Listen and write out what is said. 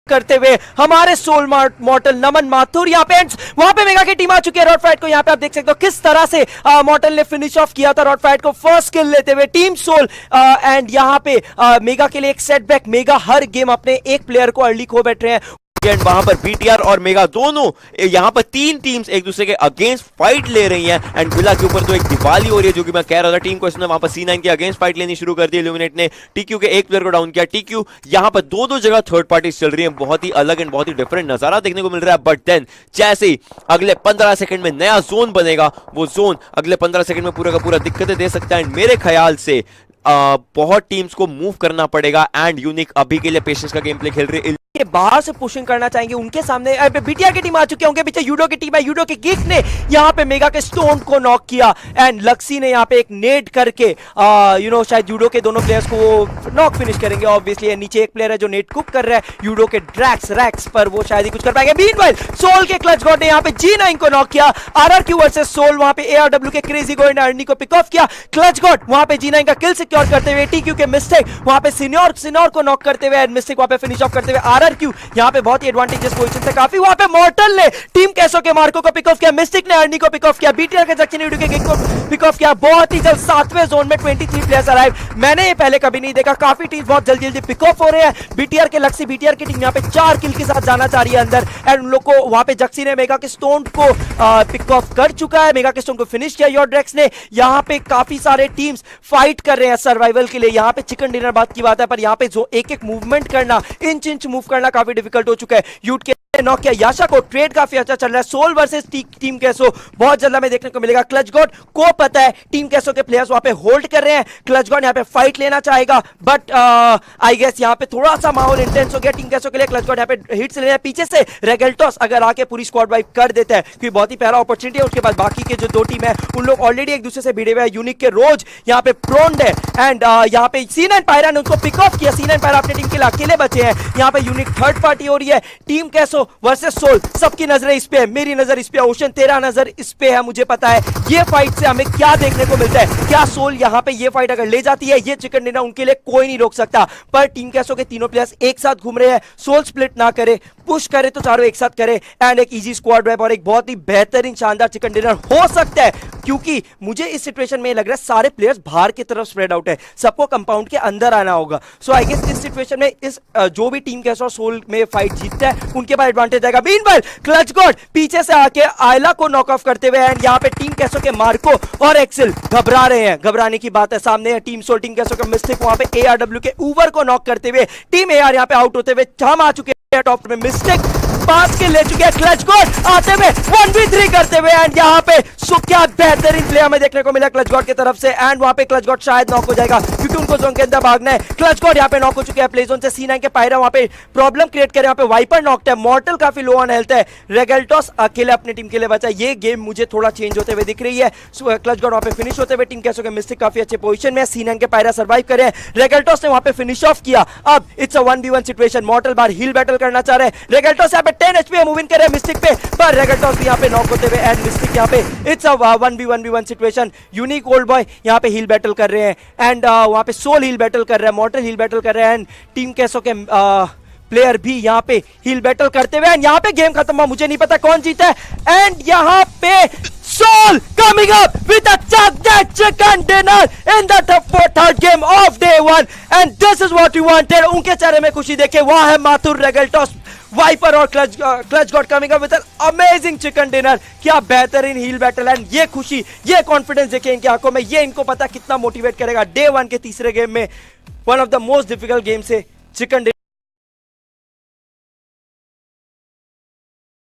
करते हुए हमारे सोल मॉर्टल नमन माथुर यहाँ पे वहां पे मेगा की टीम आ चुकी है। रॉड फाइट को यहाँ पे आप देख सकते हो किस तरह से मॉर्टल ने फिनिश ऑफ किया था रॉड फाइट को फर्स्ट किल लेते हुए टीम सोल। एंड यहाँ पे मेगा के लिए एक सेटबैक, मेगा हर गेम अपने एक प्लेयर को अर्ली खो बैठ रहे हैं। वहां पर बीटीआर और मेगा दोनों यहां पर तीन टीम्स एक दूसरे के अगेंस्ट फाइट ले रही हैं। एंड विला के ऊपर तो एक दिवाली हो रही है, जो कि मैं कह रहा था टीम को इसने वहां पर C9 के अगेंस्ट फाइट लेनी शुरू कर दी। इल्यूमिनेट ने टीक्यू के एक प्लेयर को डाउन किया। टीक्यू यहां पर दो जगह थर्ड पार्टी चल रही है, बहुत ही अलग एंड बहुत ही डिफरेंट नजारा देखने को मिल रहा है। बट देन जैसे ही अगले 15 सेकंड में नया जोन बनेगा, वो जोन अगले 15 सेकंड में पूरा का पूरा दिक्कतें दे सकता है। मेरे ख्याल से बहुत टीम्स को मूव करना पड़ेगा। एंड यूनिक अभी के लिए पेशेंस का गेम प्ले खेल रही है, के बाहर से पुशिंग करना चाहेंगे। उनके सामने बीटीआर की टीम आ चुकी है, उनके पीछे यूडो की टीम है। यूडो के गिग ने यहाँ पे मेगा के स्टोन को नॉक किया एंड लक्सी ने यहाँ पे एक नेड करके शायद यूडो के दोनों प्लेयर्स को नॉक फिनिश करेंगे। ऑब्वियसली नीचे एक प्लेयर है जो नेट कुक कर रहा है यूडो के ड्रैक्स रैक्स पर, वो शायद ही कुछ कर पाएंगे। मीनवाइल सोल के क्लच गॉड ने यहाँ पे G9 को नॉक किया। आरआरक्यू वर्सेस सोल, वहां पे ARW के क्रेजी गो ने अर्नी को पिक ऑफ किया। क्लच गॉड वहां पे G9 का किल सिक्योर करते हुए, टीक्यू के मिस्टेक वहां पे सिनोर को नॉक करते हुए एंड मिस्टेक वहां पे फिनिश ऑफ करते हुए आरआरक्यू यहाँ पे बहुत ही एडवांटेजेस पोजीशन से काफी। वहां पे मॉर्टल ने टीम कैसो के मार्को को पिक ऑफ किया, मिस्टिक ने अर्नी को पिक ऑफ किया, बीटीआर के जक्सन यूडो के गिग को पिक ऑफ किया। बहुत ही जल्द 7वें जोन में 23 प्लेयर्स अराइव। मैंने ये पहले कभी नहीं देखा, काफी टीम बहुत जल्दी पिक ऑफ हो रहे हैं। बीटीआर के लक्सी, बीटीआर की टीम यहाँ पे 4 किल के साथ जाना चाह रही है अंदर। एंड उन लोग को वहां पे जक्सी ने मेगा के स्टोन को पिक ऑफ कर चुका है, मेगा के स्टोन को फिनिश किया योड्रेक्स ने। यहाँ पे काफी सारे टीम्स फाइट कर रहे हैं सर्वाइवल के लिए। यहाँ पे चिकन डिनर बात की बात है, पर यहाँ पे जो एक मूवमेंट करना, इंच मूव करना काफी डिफिकल्ट हो चुका है। यूट के नॉक किया याशा को, ट्रेड काफी अच्छा चल रहा है। सोल वर्सेस टीम कैसो बहुत जल्द हमें देखने को मिलेगा। क्लच गॉड को पता है टीम कैसो के प्लेयर्स वहां पे होल्ड कर रहे हैं, क्लच गॉड यहां पे फाइट लेना चाहेगा। बट आई गेस यहां पे थोड़ा सा माहौल इंटेंस हो गया टीम कैसो के लिए। क्लच गॉड यहां पे हिट्स ले रहे हैं पीछे से। रेगल्टोस अगर आके पूरी स्क्वाड वाइप कर देता है, क्योंकि बहुत ही पहला अपॉर्चुनिटी है। उसके बाद बाकी के जो दो टीम है उन लोग ऑलरेडी एक दूसरे से भिड़े हुए हैं। यूनिक के रोज यहां पे प्रोन्ड है एंड यहां पे C9 पायरा ने उनको पिक ऑफ किया। C9 पायरा अपनी टीम के लिए अकेले बचे हैं। यहां पे यूनिक थर्ड पार्टी हो रही है। टीम कैसो वर्सेस सोल, सबकी नजरें इस पे है, मेरी नजर इस पे है, ओशन तेरा नजर इस पे है। मुझे पता है ये फाइट से हमें क्या देखने को मिलता है। क्या सोल यहां पे ये फाइट अगर ले जाती है, ये चिकन डिनर उनके लिए कोई नहीं रोक सकता। पर टीम कैसो के तीनों प्लेयर्स एक साथ घूम रहे हैं। सोल स्प्लिट ना करे, पुश करे तो चारों एक साथ करे एंड एक इजी स्क्वाड वाइप और एक बहुत ही बेहतरीन शानदार चिकन डिनर हो सकता है। क्योंकि मुझे इस सिचुएशन में लग रहा है सारे प्लेयर्स बाहर की तरफ स्प्रेड आउट है, सबको कंपाउंड के अंदर आना होगा। सो आई गेस इस सिचुएशन में इस जो भी टीम कैसो सोल में फाइट जीतता है उनके पास एडवांटेज आएगा। मीनवाइल क्लच गॉड पीछे से आके आयला को नॉक ऑफ करते हुए एंड यहाँ पे टीम कैसो के मार्को और एक्सेल घबरा रहे हैं। घबराने की बात है, सामने है टीम सोल, टीम कैसो का मिस्टेक वहां पे ARW के ऊवर को नॉक करते हुए टीम AR यहाँ पे आउट होते हुए हम आ चुके हैं टॉप में। मिस्टेक पास के ले चुके हैं, क्लच गॉड आते हुए 1v3 करते हुए एंड यहाँ पे क्या बेहतरीन प्ले हमें देखने को मिला क्लच गॉड की तरफ से। एंड वहां पे क्लच गॉड शायद नॉक हो जाएगा क्योंकि उनको जोन के अंदर भागना है। क्लच गॉड यहाँ पे नॉक हो चुके हैं प्ले जोन से। C9 के पायरा वहां पे प्रॉब्लम क्रिएट करे, यहाँ पे वाइपर नॉक्ड है, मॉर्टल काफी लो ऑन हेल्थ है, रेगल्टोस अकेले अपनी टीम के लिए बचा। ये गेम मुझे थोड़ा चेंज होते हुए दिख रही है। क्लच गॉड वहां पे फिनिश होते हुए टीम कैसो के मिस्टेक काफी अच्छे पोजीशन में। C9 के पायरा सर्वाइव करे हैं, रेगल्टोस ने वहां पे फिनिश ऑफ किया। अब इट्स अ 1v1 सिचुएशन, मॉर्टल बाहर हील बैटल करना चाह रहे हैं। रेगल्टोस यहाँ पे 10 HP मूव इन करे मिस्टेक पे, पर रेगल्टोस भी यहाँ पे नॉक होते हुए एंड मिस्टेक यहाँ पे it's a 1v1 situation. Unique old boy यहाँ पे हील बैटल कर रहे हैं एंड वहां पे सोल हील बैटल कर रहा है, मॉर्टल हील बैटल कर रहे हैं एंड टीम कैसो के प्लेयर भी यहाँ पे हील बैटल करते हुए एंड यहाँ पे गेम खत्म हुआ। मुझे नहीं पता कौन जीता है एंड यहाँ पे Soul coming up with a that chicken dinner in the third game of day 1 and this is what you wanted। उनके चेहरे में खुशी देखे, वहां है माथुर, रेगल्टोस, वाइपर और clutch God coming up with an amazing chicken dinner. क्या बेहतरीन हील बैटल एंड ये खुशी, ये कॉन्फिडेंस देखे इनकी आंखों में, ये इनको पता कितना मोटिवेट करेगा डे 1 के तीसरे गेम में one of the most difficult game से चिकन डिनर